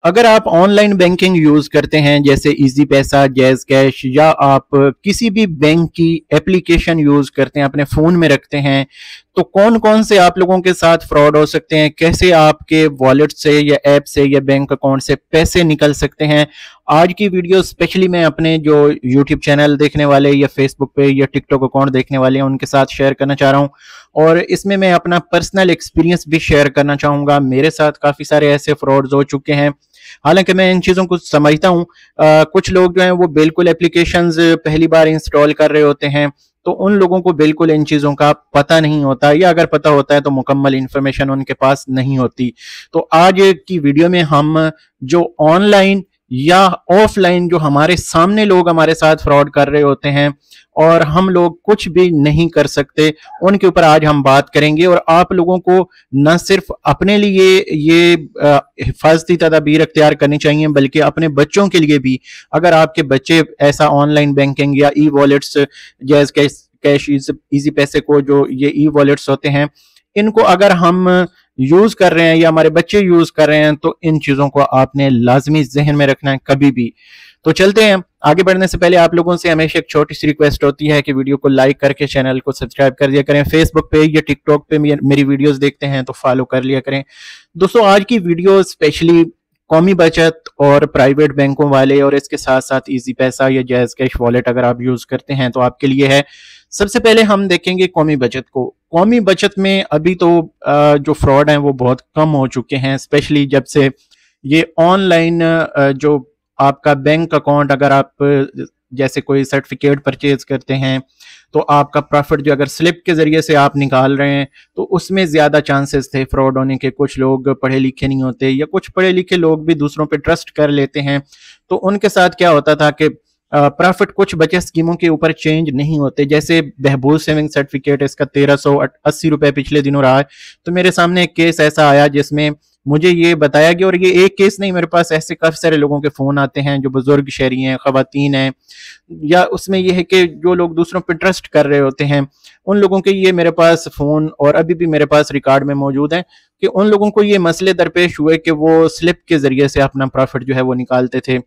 अगर आप online banking use करते हैं जैसे इजी पैसा, जैज कैश या आप किसी भी बैंक की एप्लीकेशन यूज करते हैं, अपने फोन में रखते हैं, तो कौन कौन से आप लोगों के साथ फ्रॉड हो सकते हैं, कैसे आपके वॉलेट से या ऐप से या बैंक अकाउंट से पैसे निकल सकते हैं। आज की वीडियो स्पेशली मैं अपने जो यूट्यूब चैनल देखने वाले या फेसबुक पे या टिकटॉक अकाउंट देखने वाले हैं उनके साथ शेयर करना चाह रहा हूं, और इसमें मैं अपना पर्सनल एक्सपीरियंस भी शेयर करना चाहूंगा। मेरे साथ काफी सारे ऐसे फ्रॉड्स हो चुके हैं, हालांकि मैं इन चीजों को समझता हूँ। कुछ लोग जो हैं वो बिल्कुल एप्लीकेशंस पहली बार इंस्टॉल कर रहे होते हैं, तो उन लोगों को बिल्कुल इन चीजों का पता नहीं होता, या अगर पता होता है तो मुकम्मल इंफॉर्मेशन उनके पास नहीं होती। तो आज की वीडियो में हम जो ऑनलाइन या ऑफलाइन जो हमारे सामने लोग हमारे साथ फ्रॉड कर रहे होते हैं और हम लोग कुछ भी नहीं कर सकते, उनके ऊपर आज हम बात करेंगे। और आप लोगों को न सिर्फ अपने लिए ये हिफाजती तदाबीर अख्तियार करनी चाहिए, बल्कि अपने बच्चों के लिए भी। अगर आपके बच्चे ऐसा ऑनलाइन बैंकिंग या e wallets, jazz cash, easy पैसे को, जो ये ई वॉलेट्स होते हैं, इनको अगर हम यूज कर रहे हैं या हमारे बच्चे यूज कर रहे हैं, तो इन चीजों को आपने लाजमी जहन में रखना है कभी भी। तो चलते हैं। आगे बढ़ने से पहले आप लोगों से हमेशा एक छोटी सी रिक्वेस्ट होती है कि वीडियो को लाइक करके चैनल को सब्सक्राइब कर दिया करें। फेसबुक पे या टिकटॉक पे मेरी वीडियोस देखते हैं तो फॉलो कर लिया करें। दोस्तों, आज की वीडियो स्पेशली कौमी बचत और प्राइवेट बैंकों वाले, और इसके साथ साथ इजी पैसा या जैज कैश वॉलेट अगर आप यूज करते हैं तो आपके लिए है। सबसे पहले हम देखेंगे कौमी बचत को। कौमी बचत में अभी तो जो फ्रॉड हैं वो बहुत कम हो चुके हैं, स्पेशली जब से ये ऑनलाइन जो आपका बैंक अकाउंट, अगर आप जैसे कोई सर्टिफिकेट परचेज करते हैं तो आपका प्रॉफिट जो अगर स्लिप के जरिए से आप निकाल रहे हैं तो उसमें ज्यादा चांसेस थे फ्रॉड होने के। कुछ लोग पढ़े लिखे नहीं होते, या कुछ पढ़े लिखे लोग भी दूसरों पे ट्रस्ट कर लेते हैं, तो उनके साथ क्या होता था कि प्रॉफिट कुछ बचत स्कीमों के ऊपर चेंज नहीं होते। जैसे बहबूद सेविंग सर्टिफिकेट, इसका 1380 रुपए पिछले दिनों रहा है। तो मेरे सामने एक केस ऐसा आया जिसमें मुझे ये बताया गया, और ये एक केस नहीं, मेरे पास ऐसे काफी सारे लोगों के फोन आते हैं जो बुजुर्ग शहरी हैं, खवातीन हैं, या उसमें यह है कि जो लोग दूसरों पर ट्रस्ट कर रहे होते हैं, उन लोगों के ये मेरे पास फोन और अभी भी मेरे पास रिकॉर्ड में मौजूद है कि उन लोगों को ये मसले दरपेश हुए कि वो स्लिप के जरिए से अपना प्रॉफिट जो है वो निकालते थे।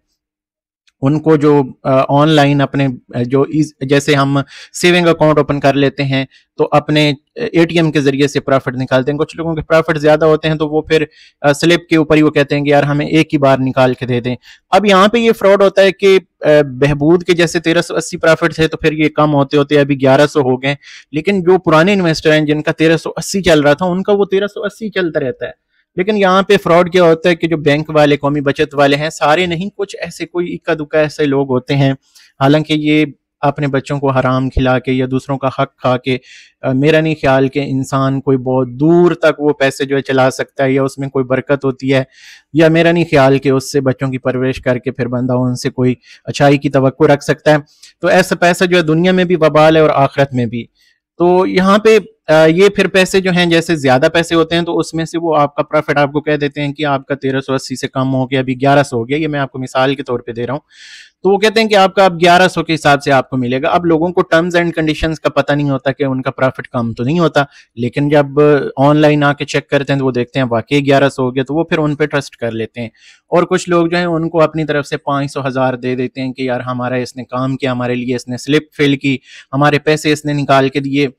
उनको जो ऑनलाइन अपने जो जैसे हम सेविंग अकाउंट ओपन कर लेते हैं तो अपने एटीएम के जरिए से प्रॉफिट निकालते हैं। कुछ लोगों के प्रॉफिट ज्यादा होते हैं तो वो फिर स्लिप के ऊपर ही वो कहते हैं कि यार हमें एक ही बार निकाल के दे दें। अब यहाँ पे ये फ्रॉड होता है कि बहबूद के जैसे 1380 प्रॉफिट थे तो फिर ये कम होते होते अभी 1100 हो गए, लेकिन जो पुराने इन्वेस्टर हैं जिनका 1380 चल रहा था उनका वो 1380 चलता रहता है। लेकिन यहाँ पे फ्रॉड क्या होता है कि जो बैंक वाले, कौमी बचत वाले हैं, सारे नहीं, कुछ ऐसे कोई इक्का दुक्का ऐसे लोग होते हैं, हालांकि ये अपने बच्चों को हराम खिला के या दूसरों का हक खा के, मेरा नहीं ख्याल कि इंसान कोई बहुत दूर तक वो पैसे जो है चला सकता है या उसमें कोई बरकत होती है, या मेरा नहीं ख्याल कि उससे बच्चों की परवरिश करके फिर बंदा उनसे कोई अच्छाई की तवक्को रख सकता है। तो ऐसा पैसा जो है दुनिया में भी वबाल है और आखिरत में भी। तो यहाँ पे ये फिर पैसे जो हैं, जैसे ज्यादा पैसे होते हैं तो उसमें से वो आपका प्रॉफिट आपको कह देते हैं कि आपका 1380 से कम हो गया, अभी 1100 हो गया। ये मैं आपको मिसाल के तौर पे दे रहा हूँ। तो वो कहते हैं कि आपका अब 1100 के हिसाब से आपको मिलेगा। अब लोगों को टर्म्स एंड कंडीशंस का पता नहीं होता कि उनका प्रॉफिट कम तो नहीं होता, लेकिन जब ऑनलाइन आके चेक करते हैं तो वो देखते हैं वाकई 1100 हो गया, तो वो फिर उन पे ट्रस्ट कर लेते हैं। और कुछ लोग जो है उनको अपनी तरफ से 500 1000 दे देते हैं कि यार हमारा इसने काम किया, हमारे लिए इसने स्लिप फिल की, हमारे पैसे इसने निकाल के दिए।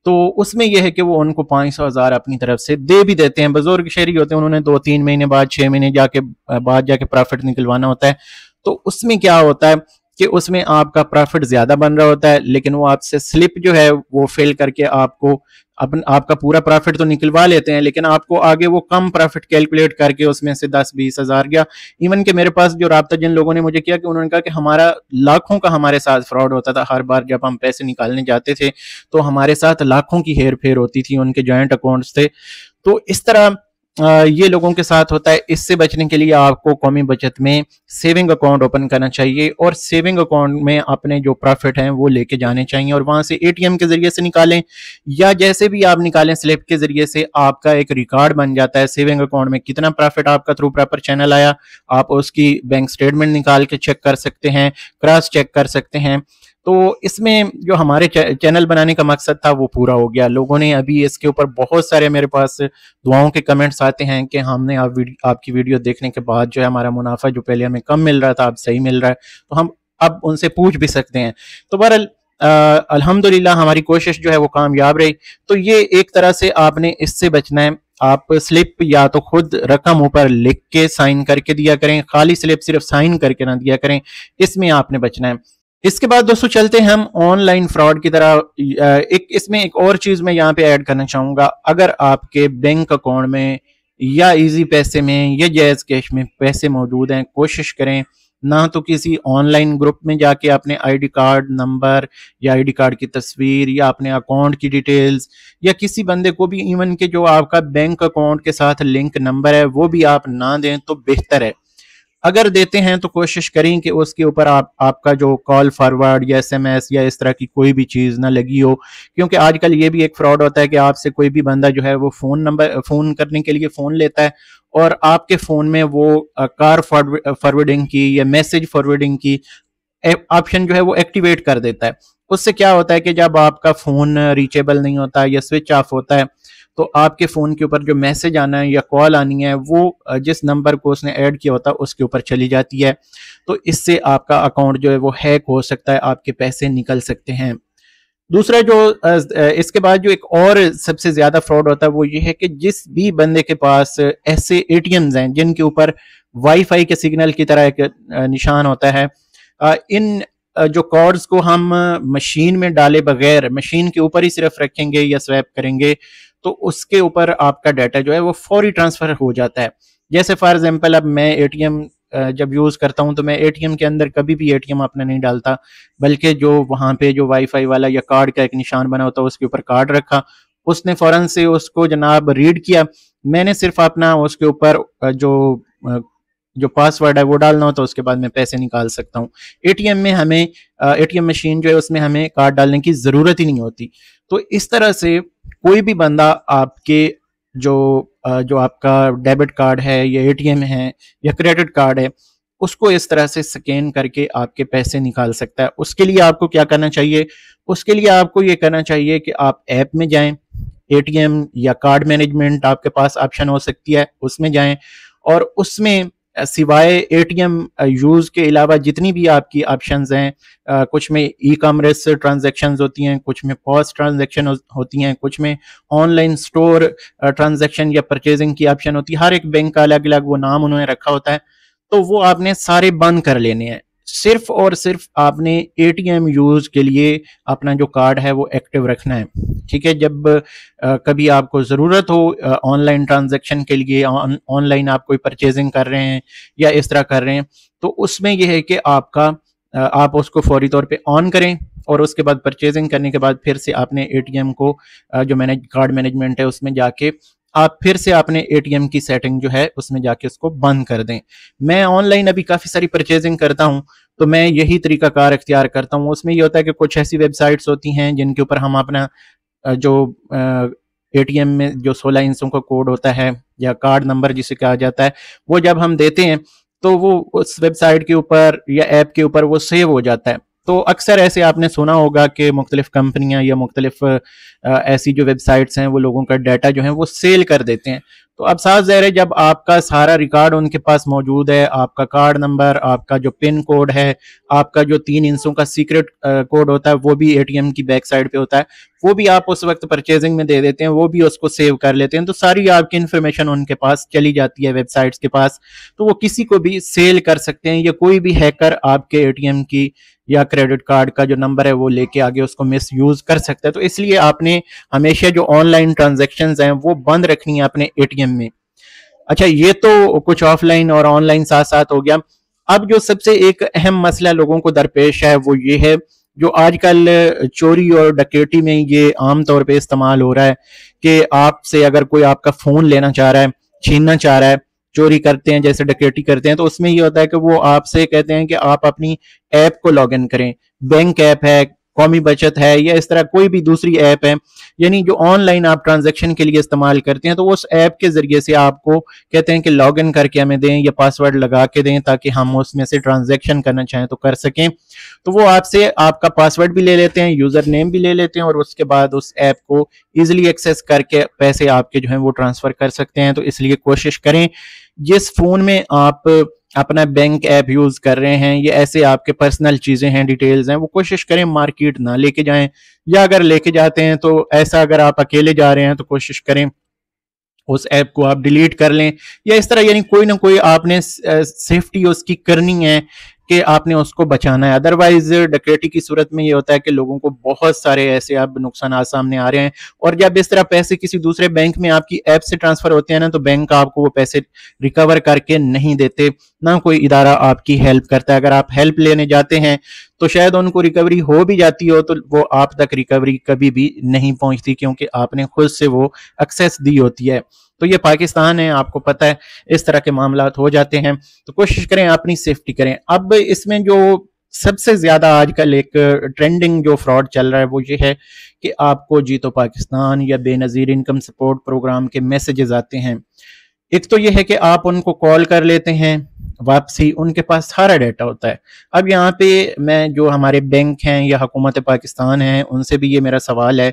तो उसमें यह है कि वो उनको 500 1000 अपनी तरफ से दे भी देते हैं। बुजुर्ग शहरी होते हैं, उन्होंने 2-3 महीने बाद, 6 महीने बाद जाके प्रॉफिट निकलवाना होता है। तो उसमें क्या होता है कि उसमें आपका प्रॉफिट ज्यादा बन रहा होता है, लेकिन वो आपसे स्लिप जो है वो फिल करके आपको आपका पूरा प्रॉफिट तो निकलवा लेते हैं, लेकिन आपको आगे वो कम प्रॉफिट कैलकुलेट करके उसमें से 10-20 हजार गया। इवन के मेरे पास जो राब्ता जिन लोगों ने मुझे किया कि उन्होंने कहा कि हमारा लाखों का हमारे साथ फ्रॉड होता था। हर बार जब हम पैसे निकालने जाते थे तो हमारे साथ लाखों की हेर फेर होती थी, उनके जॉइंट अकाउंट्स थे। तो इस तरह ये लोगों के साथ होता है। इससे बचने के लिए आपको कौमी बचत में सेविंग अकाउंट ओपन करना चाहिए, और सेविंग अकाउंट में अपने जो प्रॉफिट हैं वो लेके जाने चाहिए, और वहां से एटीएम के जरिए से निकालें या जैसे भी आप निकालें स्लिप के जरिए से, आपका एक रिकॉर्ड बन जाता है सेविंग अकाउंट में कितना प्रॉफिट आपका थ्रू प्रॉपर चैनल आया। आप उसकी बैंक स्टेटमेंट निकाल के चेक कर सकते हैं, क्रॉस चेक कर सकते हैं। तो इसमें जो हमारे चैनल बनाने का मकसद था वो पूरा हो गया। लोगों ने अभी इसके ऊपर बहुत सारे मेरे पास दुआओं के कमेंट्स आते हैं कि हमने आपकी वीडियो देखने के बाद जो है हमारा मुनाफा जो पहले हमें कम मिल रहा था अब सही मिल रहा है, तो हम अब उनसे पूछ भी सकते हैं। तो बहरहाल अल्हम्दुलिल्लाह हमारी कोशिश जो है वो कामयाब रही। तो ये एक तरह से आपने इससे बचना है। आप स्लिप या तो खुद रकम ऊपर लिख के साइन करके दिया करें, खाली स्लिप सिर्फ साइन करके ना दिया करें, इसमें आपने बचना है। इसके बाद दोस्तों चलते हैं हम ऑनलाइन फ्रॉड की तरह। इसमें एक और चीज मैं यहाँ पे ऐड करना चाहूंगा। अगर आपके बैंक अकाउंट में या इजी पैसे में या जैज कैश में पैसे मौजूद हैं, कोशिश करें ना तो किसी ऑनलाइन ग्रुप में जाके अपने आईडी कार्ड नंबर या आईडी कार्ड की तस्वीर या अपने अकाउंट की डिटेल्स या किसी बंदे को भी इवन के जो आपका बैंक अकाउंट के साथ लिंक नंबर है वो भी आप ना दें तो बेहतर है। अगर देते हैं तो कोशिश करें कि उसके ऊपर आपका जो कॉल फॉरवर्ड या एसएमएस या इस तरह की कोई भी चीज़ ना लगी हो, क्योंकि आजकल ये भी एक फ्रॉड होता है कि आपसे कोई भी बंदा जो है वो फ़ोन करने के लिए फ़ोन लेता है और आपके फ़ोन में वो कार फॉरवर्डिंग की या मैसेज फॉरवर्डिंग की ऑप्शन जो है वो एक्टिवेट कर देता है। उससे क्या होता है कि जब आपका फ़ोन रीचेबल नहीं होता या स्विच ऑफ होता है तो आपके फ़ोन के ऊपर जो मैसेज आना है या कॉल आनी है वो जिस नंबर को उसने ऐड किया होता है उसके ऊपर चली जाती है। तो इससे आपका अकाउंट जो है वो हैक हो सकता है, आपके पैसे निकल सकते हैं। दूसरा जो इसके बाद जो एक और सबसे ज़्यादा फ्रॉड होता है वो ये है कि जिस भी बंदे के पास ऐसे एटीएम्स हैं जिनके ऊपर वाईफाई के सिग्नल की तरह एक निशान होता है, इन जो कॉर्ड्स को हम मशीन में डाले बगैर मशीन के ऊपर ही सिर्फ रखेंगे या स्वैप करेंगे तो उसके ऊपर आपका डाटा जो है वो फौरी ट्रांसफर हो जाता है। जैसे फॉर एग्जांपल अब मैं एटीएम जब यूज़ करता हूं तो मैं एटीएम के अंदर कभी भी एटीएम अपना नहीं डालता, बल्कि जो वहां पे जो वाईफाई वाला या कार्ड का एक निशान बना होता है उसके ऊपर कार्ड रखा, उसने फौरन से उसको जनाब रीड किया, मैंने सिर्फ अपना उसके ऊपर जो पासवर्ड है वो डालना होता है, उसके बाद मैं पैसे निकाल सकता हूँ। एटीएम में हमें एटीएम मशीन जो है उसमें हमें कार्ड डालने की ज़रूरत ही नहीं होती। तो इस तरह से कोई भी बंदा आपके जो आपका डेबिट कार्ड है या एटीएम है या क्रेडिट कार्ड है उसको इस तरह से स्कैन करके आपके पैसे निकाल सकता है। उसके लिए आपको क्या करना चाहिए? उसके लिए आपको ये करना चाहिए कि आप ऐप में जाएं, एटीएम या कार्ड मैनेजमेंट आपके पास ऑप्शन हो सकती है, उसमें जाएं और उसमें सिवाय एटीएम यूज़ के अलावा जितनी भी आपकी ऑप्शंस हैं, कुछ में ई कॉमर्स ट्रांजेक्शन्स होती हैं, कुछ में पॉज ट्रांजेक्शन होती हैं, कुछ में ऑनलाइन स्टोर ट्रांजेक्शन या परचेजिंग की ऑप्शन होती है। हर एक बैंक का अलग अलग वो नाम उन्होंने रखा होता है, तो वो आपने सारे बंद कर लेने हैं। सिर्फ और सिर्फ आपने एटीएम यूज़ के लिए अपना जो कार्ड है वो एक्टिव रखना है। ठीक है, जब कभी आपको ज़रूरत हो ऑनलाइन ट्रांजैक्शन के लिए, ऑनलाइन आप कोई परचेजिंग कर रहे हैं या इस तरह कर रहे हैं, तो उसमें यह है कि आप उसको फौरी तौर पे ऑन करें और उसके बाद परचेजिंग करने के बाद फिर से आपने एटीएम को जो कार्ड मैनेजमेंट है उसमें जाके आप फिर से अपने एटीएम की सेटिंग जो है उसमें जाके उसको बंद कर दें। मैं ऑनलाइन अभी काफ़ी सारी परचेजिंग करता हूं तो मैं यही तरीकाकार इख्तियार करता हूं। उसमें ये होता है कि कुछ ऐसी वेबसाइट्स होती हैं जिनके ऊपर हम अपना जो एटीएम में जो 16 इंचों का कोड होता है या कार्ड नंबर जिसे कहा जाता है, वो जब हम देते हैं तो वो उस वेबसाइट के ऊपर या ऐप के ऊपर वो सेव हो जाता है। तो अक्सर ऐसे आपने सुना होगा कि मुख्तलिफ कंपनियां या मुख्तलिफ ऐसी जो वेबसाइट्स हैं वो लोगों का डाटा जो है वो सेल कर देते हैं। तो अब साफ ज़ाहिर है जब आपका सारा रिकॉर्ड उनके पास मौजूद है, आपका कार्ड नंबर, आपका जो पिन कोड है, आपका जो 3 इंचों का सीक्रेट कोड होता है वो भी एटीएम की बैक साइड पे होता है, वो भी आप उस वक्त परचेजिंग में दे देते हैं, वो भी उसको सेव कर लेते हैं, तो सारी आपकी इन्फॉर्मेशन उनके पास चली जाती है वेबसाइट्स के पास, तो वो किसी को भी सेल कर सकते हैं या कोई भी हैकर आपके एटीएम की या क्रेडिट कार्ड का जो नंबर है वो लेके आगे उसको मिस यूज कर सकता है। तो इसलिए आपने हमेशा जो ऑनलाइन ट्रांजैक्शंस हैं वो बंद रखनी है अपने एटीएम में। अच्छा, ये तो कुछ ऑफलाइन और ऑनलाइन साथ साथ हो गया। अब जो सबसे एक अहम मसला लोगों को दरपेश है वो ये है, जो आजकल चोरी और डकैती में ये आम तौर पे इस्तेमाल हो रहा है कि आपसे अगर कोई आपका फोन लेना चाह रहा है, छीनना चाह रहा है, चोरी करते हैं जैसे डकैती करते हैं, तो उसमें ये होता है कि वो आपसे कहते हैं कि आप अपनी ऐप को लॉग इन करें। बैंक ऐप है, कौमी बचत है या इस तरह कोई भी दूसरी ऐप है, यानी जो ऑनलाइन आप ट्रांजैक्शन के लिए इस्तेमाल करते हैं, तो उस ऐप के जरिए से आपको कहते हैं कि लॉग इन करके हमें दें या पासवर्ड लगा के दें ताकि हम उसमें से ट्रांजैक्शन करना चाहें तो कर सकें। तो वो आपसे आपका पासवर्ड भी ले लेते हैं, यूजर नेम भी ले लेते हैं और उसके बाद उस ऐप को इजीली एक्सेस करके पैसे आपके जो हैं वो ट्रांसफर कर सकते हैं। तो इसलिए कोशिश करें जिस फोन में आप अपना बैंक ऐप यूज कर रहे हैं, ये ऐसे आपके पर्सनल चीजें हैं, डिटेल्स हैं, वो कोशिश करें मार्केट ना लेके जाएं, या अगर लेके जाते हैं तो ऐसा अगर आप अकेले जा रहे हैं तो कोशिश करें उस ऐप को आप डिलीट कर लें या इस तरह, यानी कोई ना कोई आपने सेफ्टी उसकी करनी है कि आपने उसको बचाना है। अदरवाइज डकैती की सूरत में ये होता है कि लोगों को बहुत सारे ऐसे अब नुकसान सामने आ रहे हैं, और जब इस तरह पैसे किसी दूसरे बैंक में आपकी ऐप से ट्रांसफर होते हैं ना, तो बैंक आपको वो पैसे रिकवर करके नहीं देते, ना कोई इदारा आपकी हेल्प करता है। अगर आप हेल्प लेने जाते हैं तो शायद उनको रिकवरी हो भी जाती हो, तो वो आप तक रिकवरी कभी भी नहीं पहुंचती क्योंकि आपने खुद से वो एक्सेस दी होती है। तो ये पाकिस्तान है, आपको पता है इस तरह के मामलात हो जाते हैं, तो कोशिश करें अपनी सेफ्टी करें। अब इसमें जो सबसे ज्यादा आजकल एक ट्रेंडिंग जो फ्रॉड चल रहा है वो ये है कि आपको जीतो पाकिस्तान या बेनजीर इनकम सपोर्ट प्रोग्राम के मैसेजेस आते हैं। एक तो ये है कि आप उनको कॉल कर लेते हैं, वापसी उनके पास सारा डाटा होता है। अब यहाँ पे मैं जो हमारे बैंक हैं या हुकूमत पाकिस्तान है उनसे भी ये मेरा सवाल है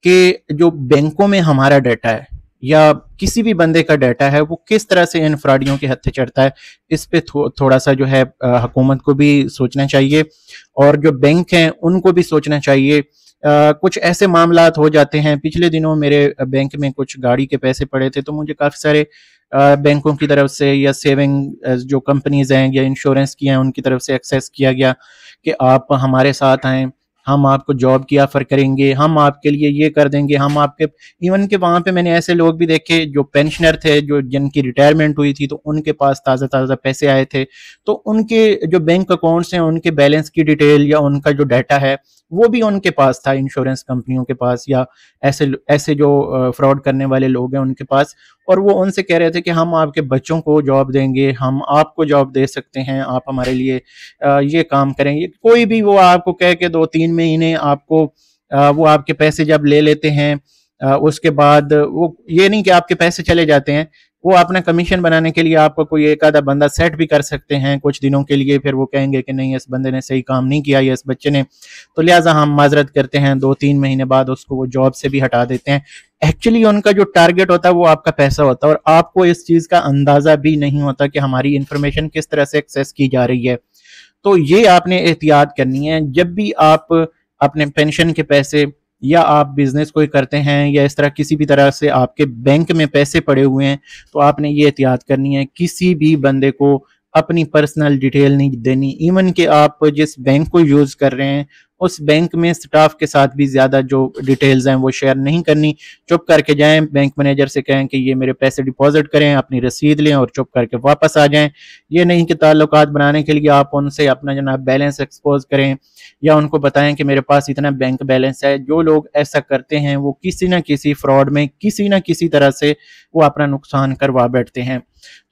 कि जो बैंकों में हमारा डाटा है या किसी भी बंदे का डाटा है वो किस तरह से इन फ्रॉडियों के हत्थे चढ़ता है, इस पे थोड़ा सा जो है हुकूमत को भी सोचना चाहिए और जो बैंक हैं उनको भी सोचना चाहिए। कुछ ऐसे मामलात हो जाते हैं, पिछले दिनों मेरे बैंक में कुछ गाड़ी के पैसे पड़े थे, तो मुझे काफ़ी सारे बैंकों की तरफ से या सेविंग जो कंपनीज हैं या इंश्योरेंस की हैं उनकी तरफ से एक्सेस किया गया कि आप हमारे साथ आएँ, हम आपको जॉब की ऑफर करेंगे, हम आपके लिए ये कर देंगे, हम आपके इवन के वहाँ पे मैंने ऐसे लोग भी देखे जो पेंशनर थे, जो जिनकी रिटायरमेंट हुई थी, तो उनके पास ताज़ा ताज़ा पैसे आए थे, तो उनके जो बैंक अकाउंट्स हैं उनके बैलेंस की डिटेल या उनका जो डाटा है वो भी उनके पास था, इंश्योरेंस कंपनियों के पास या ऐसे ऐसे जो फ्रॉड करने वाले लोग हैं उनके पास। और वो उनसे कह रहे थे कि हम आपके बच्चों को जॉब देंगे, हम आपको जॉब दे सकते हैं, आप हमारे लिए ये काम करेंगे। कोई भी वो आपको कह के 2-3 महीने आपको वो आपके पैसे जब ले लेते हैं, उसके बाद वो ये नहीं कि आपके पैसे चले जाते हैं, वो अपना कमीशन बनाने के लिए आपको कोई एक आधा बंदा सेट भी कर सकते हैं कुछ दिनों के लिए, फिर वो कहेंगे कि नहीं इस बंदे ने सही काम नहीं किया या इस बच्चे ने, तो लिहाजा हम माजरत करते हैं, 2-3 महीने बाद उसको वो जॉब से भी हटा देते हैं। एक्चुअली उनका जो टारगेट होता है वो आपका पैसा होता है और आपको इस चीज का अंदाजा भी नहीं होता कि हमारी इंफॉर्मेशन किस तरह से एक्सेस की जा रही है। तो ये आपने एहतियात करनी है जब भी आप अपने पेंशन के पैसे या आप बिजनेस कोई करते हैं या इस तरह किसी भी तरह से आपके बैंक में पैसे पड़े हुए हैं, तो आपने ये एहतियात करनी है किसी भी बंदे को अपनी पर्सनल डिटेल नहीं देनी। इवन कि आप जिस बैंक को यूज कर रहे हैं उस बैंक में स्टाफ के साथ भी ज्यादा जो डिटेल्स हैं वो शेयर नहीं करनी। चुप करके जाएं, बैंक मैनेजर से कहें कि ये मेरे पैसे डिपॉजिट करें, अपनी रसीद लें और चुप करके वापस आ जाएं। ये नहीं कि ताल्लुकात बनाने के लिए आप उनसे अपना जनाब बैलेंस एक्सपोज करें या उनको बताएं कि मेरे पास इतना बैंक बैलेंस है। जो लोग ऐसा करते हैं वो किसी ना किसी फ्रॉड में किसी ना किसी तरह से वो अपना नुकसान करवा बैठते हैं।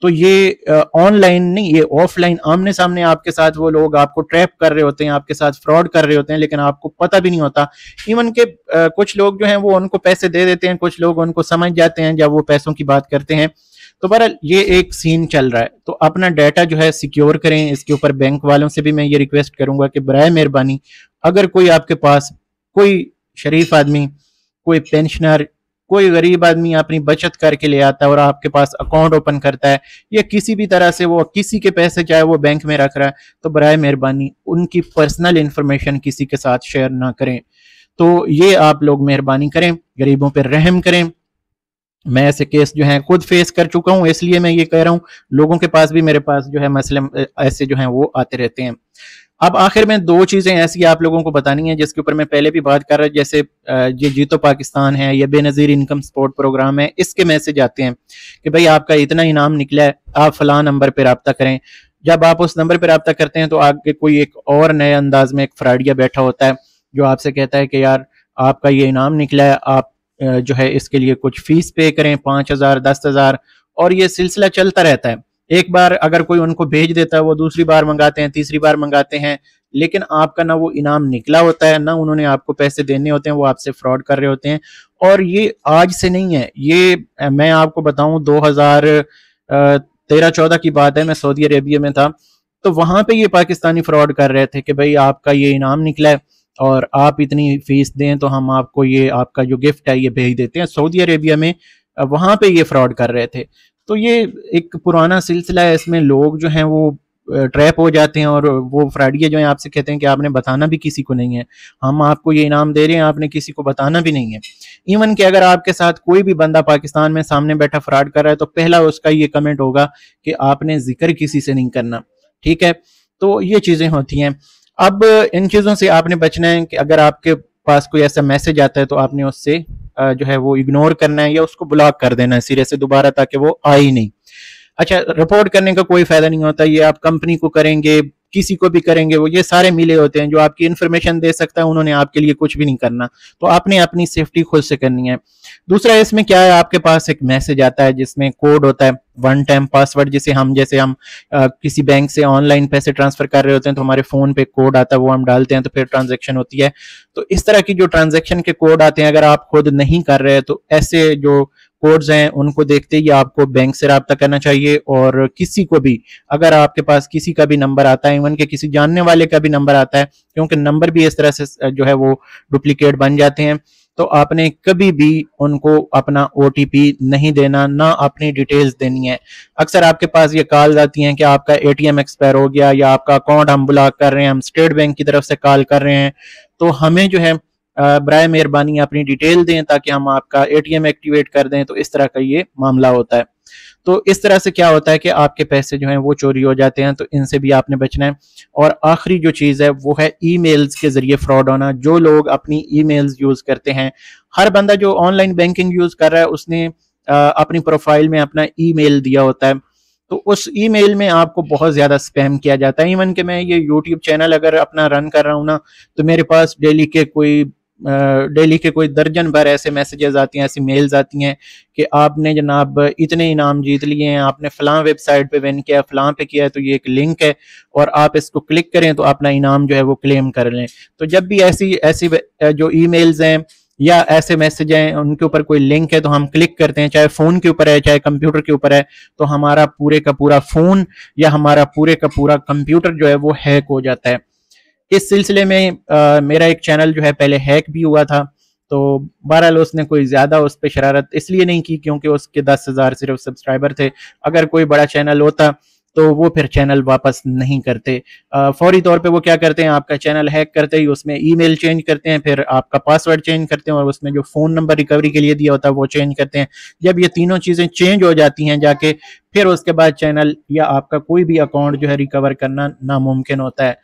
तो ये ऑनलाइन नहीं, ये ऑफलाइन आमने सामने आपके साथ वो लोग आपको ट्रैप कर रहे होते हैं, आपके साथ फ्रॉड कर रहे होते हैं, लेकिन आपको पता भी नहीं होता। इवन के कुछ लोग जो हैं वो उनको पैसे दे देते हैं, कुछ लोग उनको समझ जाते हैं जब वो पैसों की बात करते हैं। तो बहरहाल ये एक सीन चल रहा है, तो अपना डाटा जो है सिक्योर करें। इसके ऊपर बैंक वालों से भी मैं ये रिक्वेस्ट करूंगा कि बराए मेहरबानी अगर कोई आपके पास कोई शरीफ आदमी, कोई पेंशनर, कोई गरीब आदमी अपनी बचत करके ले आता है और आपके पास अकाउंट ओपन करता है या किसी भी तरह से वो किसी के पैसे चाहे वो बैंक में रख रहा है, तो बराए मेहरबानी उनकी पर्सनल इंफॉर्मेशन किसी के साथ शेयर ना करें। तो ये आप लोग मेहरबानी करें, गरीबों पर रहम करें। मैं ऐसे केस जो है खुद फेस कर चुका हूं, इसलिए मैं ये कह रहा हूं लोगों के पास भी मेरे पास जो है मसले ऐसे जो हैं वो आते रहते हैं। अब आखिर में दो चीजें ऐसी आप लोगों को बतानी है जिसके ऊपर मैं पहले भी बात कर रहा, जैसे ये जीतो पाकिस्तान है या बेनजीर इनकम सपोर्ट प्रोग्राम है, इसके मैसेज आते हैं कि भाई आपका इतना इनाम निकला है, आप फलां नंबर पर रब्ता करें। जब आप उस नंबर पर रब्ता करते हैं तो आगे कोई एक और नए अंदाज में एक फ्रॉडिया बैठा होता है जो आपसे कहता है कि यार आपका ये इनाम निकला है, आप जो है इसके लिए कुछ फीस पे करें 5,000 10,000, और ये सिलसिला चलता रहता है। एक बार अगर कोई उनको भेज देता है वो दूसरी बार मंगाते हैं, तीसरी बार मंगाते हैं, लेकिन आपका ना वो इनाम निकला होता है, ना उन्होंने आपको पैसे देने होते हैं, वो आपसे फ्रॉड कर रहे होते हैं। और ये आज से नहीं है, ये मैं आपको बताऊं 2013-14 की बात है, मैं सऊदी अरेबिया में था, तो वहां पे ये पाकिस्तानी फ्रॉड कर रहे थे कि भाई आपका ये इनाम निकला है और आप इतनी फीस दें तो हम आपको ये आपका जो गिफ्ट है ये भेज देते हैं। सऊदी अरेबिया में वहां पे ये फ्रॉड कर रहे थे। तो ये एक पुराना सिलसिला है, इसमें लोग जो हैं वो ट्रैप हो जाते हैं और वो फ्रॉडिये जो है आपसे कहते हैं कि आपने बताना भी किसी को नहीं है, हम आपको ये इनाम दे रहे हैं, आपने किसी को बताना भी नहीं है। इवन कि अगर आपके साथ कोई भी बंदा पाकिस्तान में सामने बैठा फ्रॉड कर रहा है तो पहला उसका ये कमेंट होगा कि आपने जिक्र किसी से नहीं करना, ठीक है। तो ये चीजें होती हैं। अब इन चीजों से आपने बचना है कि अगर आपके पास कोई ऐसा मैसेज आता है तो आपने उससे जो है वो इग्नोर करना है या उसको ब्लॉक कर देना है सिरे से दोबारा, ताकि वो आए ही नहीं। अच्छा, रिपोर्ट करने का कोई फायदा नहीं होता, ये आप कंपनी को करेंगे, किसी को भी करेंगे, वो ये सारे मिले होते हैं जो आपकी इन्फॉर्मेशन दे सकता है, उन्होंने आपके लिए कुछ भी नहीं करना। तो आपने अपनी सेफ्टी खुद से करनी है। दूसरा इसमें क्या है, आपके पास एक मैसेज आता है जिसमें कोड होता है, वन टाइम पासवर्ड, जिसे हम जैसे हम किसी बैंक से ऑनलाइन पैसे ट्रांसफर कर रहे होते हैं तो हमारे फोन पे कोड आता है, वो हम डालते हैं तो फिर ट्रांजेक्शन होती है। तो इस तरह की जो ट्रांजेक्शन के कोड आते हैं, अगर आप खुद नहीं कर रहे तो ऐसे जो कोड्स हैं उनको देखते ही आपको बैंक से रब्ता करना चाहिए। और किसी को भी, अगर आपके पास किसी का भी नंबर आता है, इवन के किसी जानने वाले का भी नंबर आता है, क्योंकि नंबर भी इस तरह से जो है वो डुप्लीकेट बन जाते हैं, तो आपने कभी भी उनको अपना ओटीपी नहीं देना, ना अपनी डिटेल्स देनी है। अक्सर आपके पास ये कॉल आती हैं कि आपका एटीएम एक्सपायर हो गया या आपका अकाउंट हम ब्लॉक कर रहे हैं, हम स्टेट बैंक की तरफ से कॉल कर रहे हैं। तो हमें जो है बराए मेहरबानी अपनी डिटेल दें ताकि हम आपका एटीएम एक्टिवेट कर दें। तो इस तरह का ये मामला होता है। तो इस तरह से क्या होता है कि आपके पैसे जो हैं वो चोरी हो जाते हैं, तो इनसे भी आपने बचना है। और आखिरी जो चीज़ है वो है ईमेल्स के जरिए फ्रॉड होना। जो लोग अपनी ईमेल्स यूज़ करते हैं, हर बंदा जो ऑनलाइन बैंकिंग यूज़ कर रहा है उसने अपनी प्रोफाइल में अपना ईमेल दिया होता है, तो उस ईमेल में आपको बहुत ज़्यादा स्पैम किया जाता है। इवन कि मैं ये यूट्यूब चैनल अगर अपना रन कर रहा हूँ ना, तो मेरे पास डेली के कोई दर्जन भर ऐसे मैसेजेस आती हैं, ऐसी मेल्स आती हैं कि आपने जनाब इतने इनाम जीत लिए हैं, आपने फलां वेबसाइट पे विन किया, फलां पे किया है, तो ये एक लिंक है और आप इसको क्लिक करें तो अपना इनाम जो है वो क्लेम कर लें। तो जब भी ऐसी ऐसी जो ईमेल्स हैं या ऐसे मैसेज हैं उनके ऊपर कोई लिंक है तो हम क्लिक करते हैं, चाहे फोन के ऊपर है चाहे कंप्यूटर के ऊपर है, तो हमारा पूरे का पूरा फोन या हमारा पूरे का पूरा कंप्यूटर जो है वो हैक हो जाता है। इस सिलसिले में मेरा एक चैनल जो है पहले हैक भी हुआ था, तो बहरहाल उसने कोई ज़्यादा उस पर शरारत इसलिए नहीं की क्योंकि उसके 10,000 सिर्फ सब्सक्राइबर थे। अगर कोई बड़ा चैनल होता तो वो फिर चैनल वापस नहीं करते। फौरी तौर पे वो क्या करते हैं, आपका चैनल हैक करते ही उसमें ईमेल चेंज करते हैं, फिर आपका पासवर्ड चेंज करते हैं और उसमें जो फ़ोन नंबर रिकवरी के लिए दिया होता है वो चेंज करते हैं। जब ये तीनों चीज़ें चेंज हो जाती हैं जाके, फिर उसके बाद चैनल या आपका कोई भी अकाउंट जो है रिकवर करना नामुमकिन होता है।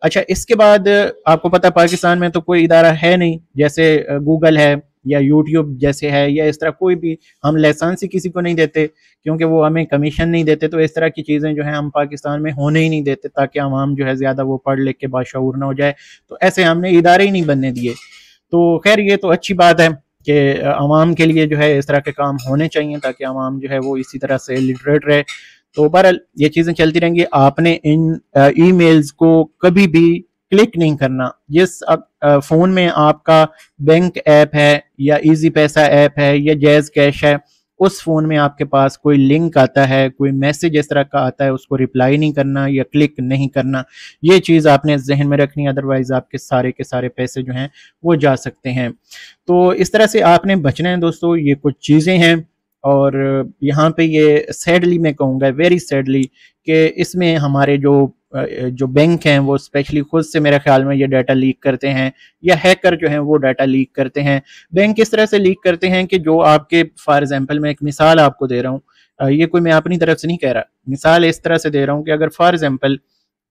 अच्छा, इसके बाद आपको पता पाकिस्तान में तो कोई इदारा है नहीं, जैसे गूगल है या यूट्यूब जैसे है या इस तरह कोई भी, हम लाइसेंस ही किसी को नहीं देते क्योंकि वो हमें कमीशन नहीं देते। तो इस तरह की चीज़ें जो है हम पाकिस्तान में होने ही नहीं देते ताकि आवाम जो है ज़्यादा वो पढ़ लिख के बाशऊर ना हो जाए। तो ऐसे हमने इदारे ही नहीं बनने दिए। तो खैर ये तो अच्छी बात है कि आवाम के लिए जो है इस तरह के काम होने चाहिए ताकि आवाम जो है वो इसी तरह से लिटरेट रहे। तो बहरहाल ये चीज़ें चलती रहेंगी। आपने इन ईमेल्स को कभी भी क्लिक नहीं करना। जिस फ़ोन में आपका बैंक ऐप है या इजी पैसा ऐप है या जैज़ कैश है, उस फ़ोन में आपके पास कोई लिंक आता है, कोई मैसेज इस तरह का आता है, उसको रिप्लाई नहीं करना या क्लिक नहीं करना। ये चीज़ आपने जहन में रखनी, अदरवाइज़ आपके सारे के सारे पैसे जो हैं वो जा सकते हैं। तो इस तरह से आपने बचना है दोस्तों। ये कुछ चीज़ें हैं और यहाँ पे ये सैडली मैं कहूँगा, वेरी सैडली, कि इसमें हमारे जो बैंक हैं वो स्पेशली खुद से मेरे ख्याल में ये डाटा लीक करते हैं या हैकर जो हैं वो डाटा लीक करते हैं। बैंक इस तरह से लीक करते हैं कि जो आपके, फॉर एग्जांपल मैं एक मिसाल आपको दे रहा हूँ, ये कोई मैं अपनी तरफ से नहीं कह रहा, मिसाल इस तरह से दे रहा हूँ कि अगर फॉर एग्जांपल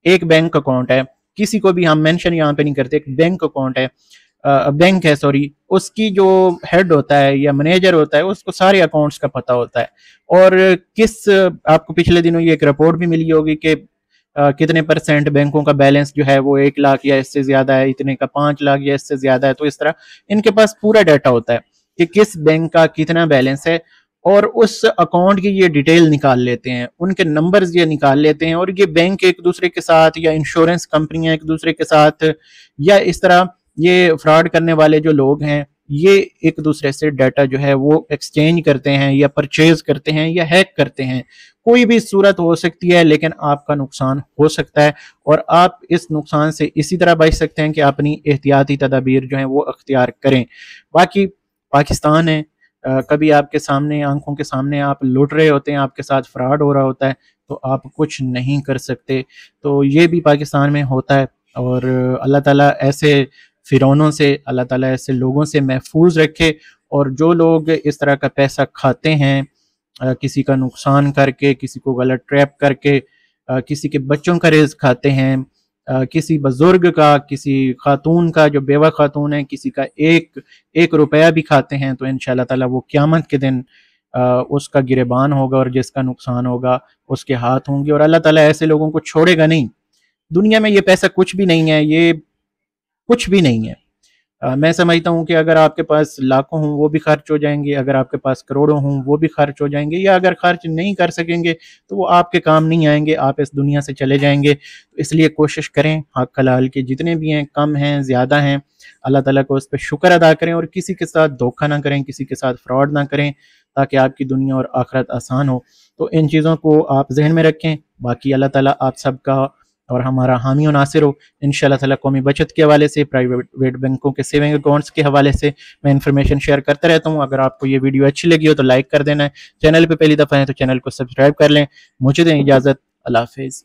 एक बैंक अकाउंट है, किसी को भी हम मेंशन यहाँ पे नहीं करते, एक बैंक अकाउंट है, बैंक है सॉरी, उसकी जो हेड होता है या मैनेजर होता है उसको सारे अकाउंट्स का पता होता है। और आपको पिछले दिनों ये एक रिपोर्ट भी मिली होगी कि कितने % बैंकों का बैलेंस जो है वो 1 लाख या इससे ज्यादा है, इतने का 5 लाख या इससे ज्यादा है। तो इस तरह इनके पास पूरा डाटा होता है कि किस बैंक का कितना बैलेंस है। और उस अकाउंट की ये डिटेल निकाल लेते हैं, उनके नंबर्स ये निकाल लेते हैं, और ये बैंक एक दूसरे के साथ या इंश्योरेंस कंपनियां एक दूसरे के साथ या इस तरह ये फ्रॉड करने वाले जो लोग हैं ये एक दूसरे से डाटा जो है वो एक्सचेंज करते हैं या परचेज करते हैं या हैक करते हैं। कोई भी सूरत हो सकती है, लेकिन आपका नुकसान हो सकता है, और आप इस नुकसान से इसी तरह बच सकते हैं कि अपनी एहतियाती तदाबीर जो है वो अख्तियार करें। बाकी पाकिस्तान है, कभी आपके सामने आंखों के सामने आप लुट रहे होते हैं, आपके साथ फ्रॉड हो रहा होता है, तो आप कुछ नहीं कर सकते। तो ये भी पाकिस्तान में होता है, और अल्लाह ताला ऐसे फिरौनों से, अल्लाह ताला ऐसे लोगों से महफूज रखे। और जो लोग इस तरह का पैसा खाते हैं, किसी का नुकसान करके, किसी को गलत ट्रैप करके, किसी के बच्चों का रिज़्क खाते हैं, किसी बुजुर्ग का, किसी खातून का जो बेवा खातून है, किसी का एक एक रुपया भी खाते हैं, तो इंशाल्लाह ताला वो क़यामत के दिन उसका गिरेबान होगा और जिसका नुकसान होगा उसके हाथ होंगे, और अल्लाह ताला ऐसे लोगों को छोड़ेगा नहीं। दुनिया में ये पैसा कुछ भी नहीं है, ये कुछ भी नहीं है। मैं समझता हूँ कि अगर आपके पास लाखों हों वो भी खर्च हो जाएंगे, अगर आपके पास करोड़ों हों वो भी खर्च हो जाएंगे, या अगर खर्च नहीं कर सकेंगे तो वो आपके काम नहीं आएंगे, आप इस दुनिया से चले जाएंगे। तो इसलिए कोशिश करें हक हलाल के जितने भी हैं, कम हैं ज़्यादा हैं, अल्लाह ताला को उस पर शुक्र अदा करें, और किसी के साथ धोखा ना करें, किसी के साथ फ्रॉड ना करें, ताकि आपकी दुनिया और आखिरत आसान हो। तो इन चीज़ों को आप जहन में रखें। बाकी अल्लाह ताला आप सबका और हमारा हामी और नासिर हो। इंशाल्लाह ताला कौमी बचत के हवाले से, प्राइवेट बैंकों के सेविंग अकाउंट्स के हवाले से मैं इन्फॉर्मेशन शेयर करता रहता हूँ। अगर आपको ये वीडियो अच्छी लगी हो तो लाइक कर देना है, चैनल पे पहली दफ़ा है तो चैनल को सब्सक्राइब कर लें। मुझे दें इजाज़त, अल्लाह हाफिज़।